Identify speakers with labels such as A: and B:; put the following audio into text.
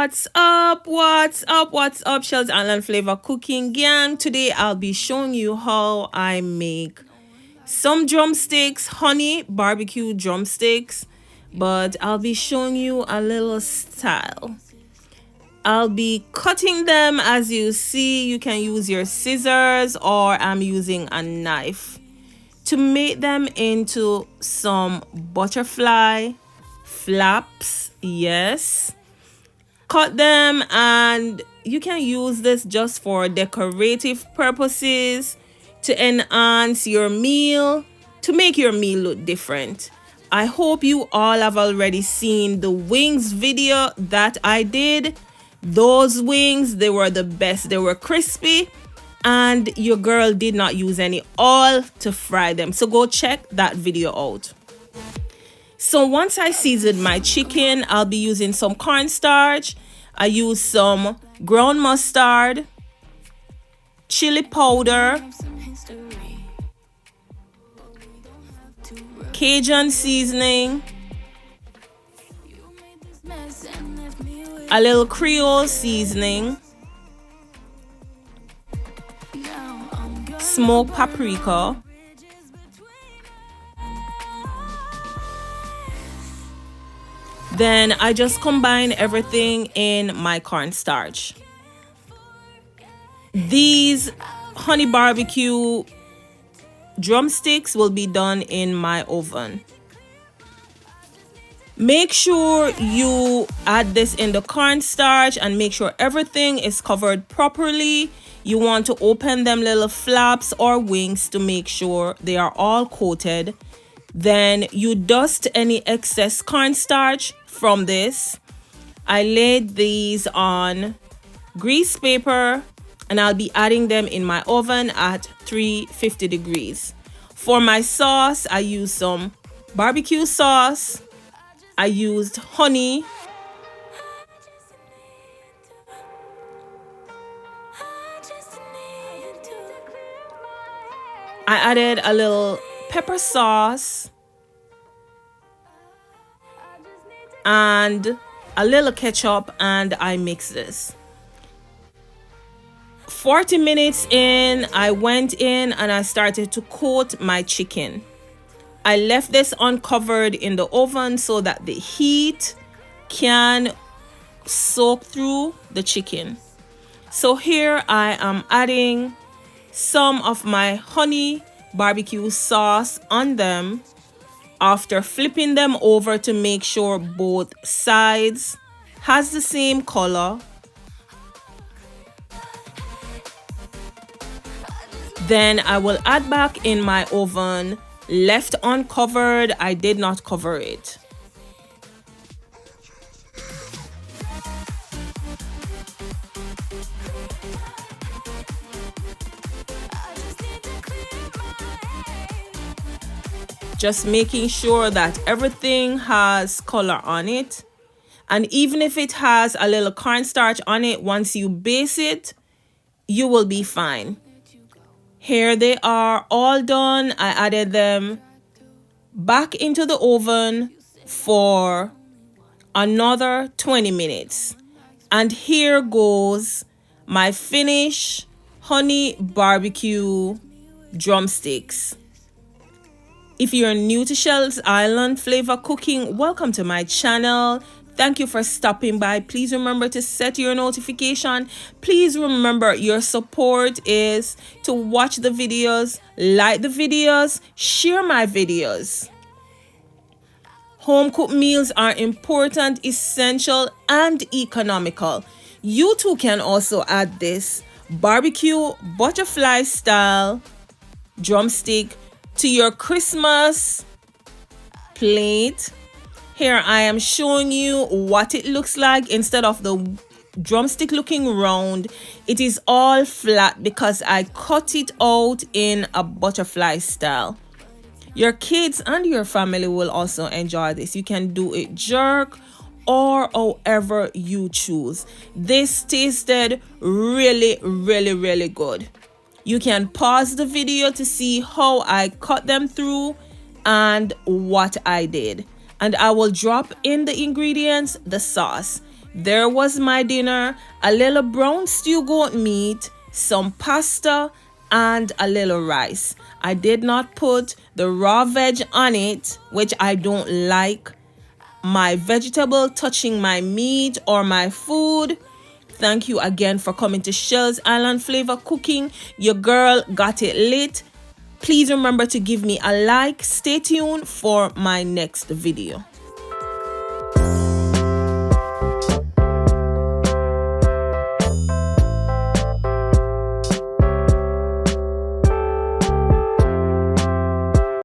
A: What's up, Shells Island Flavor Cooking Gang. Today I'll be showing you how I make some drumsticks, honey barbecue drumsticks, but I'll be showing you a little style. I'll be cutting them as you see. You can use your scissors or I'm using a knife to make them into some butterfly flaps. Yes, cut them, and you can use this just for decorative purposes, to enhance your meal, to make your meal look different. I hope you all have already seen the wings video that I did. Those wings, they were the best. They were crispy and your girl did not use any oil to fry them, so go check that video out. So once I seasoned my chicken, I'll be using some cornstarch. I use some ground mustard, chili powder, Cajun seasoning, a little Creole seasoning, smoked paprika, then I just combine everything in my cornstarch. These honey barbecue drumsticks will be done in my oven. Make sure you add this in the cornstarch and make sure everything is covered properly. You want to open them little flaps or wings to make sure they are all coated. Then you dust any excess cornstarch from this. I laid these on grease paper and I'll be adding them in my oven at 350 degrees. For my sauce, I used some barbecue sauce. I used honey. I added a little pepper sauce and a little ketchup, and I mix this. 40 minutes in, I went in and I started to coat my chicken. I left this uncovered in the oven so that the heat can soak through the chicken. So here I am adding some of my honey barbecue sauce on them after flipping them over to make sure both sides has the same color. Then I will add back in my oven, left uncovered. I did not cover it. Just making sure that everything has color on it. And even if it has a little cornstarch on it, once you base it, you will be fine. Here they are all done. I added them back into the oven for another 20 minutes. And here goes my finished honey barbecue drumsticks. If you're new to Shells Island Flavor Cooking, welcome to my channel. Thank you for stopping by. Please remember to set your notification. Please remember your support is to watch the videos, like the videos, share my videos. Home cooked meals are important, essential, and economical. You too can also add this barbecue butterfly style drumstick to your Christmas plate. Here I am showing you what it looks like. Instead of the drumstick looking round, it is all flat because I cut it out in a butterfly style. Your kids and your family will also enjoy this. You can do it jerk or however you choose. This tasted really good. You can pause the video to see how I cut them through and what I did. And I will drop in the ingredients, the sauce. There was my dinner, a little brown stew goat meat, some pasta, and a little rice. I did not put the raw veg on it, which I don't like my vegetable touching my meat or my food. Thank you again for coming to Shell's Island Flavor Cooking. Your girl got it lit. Please remember to give me a like. Stay tuned for my next video.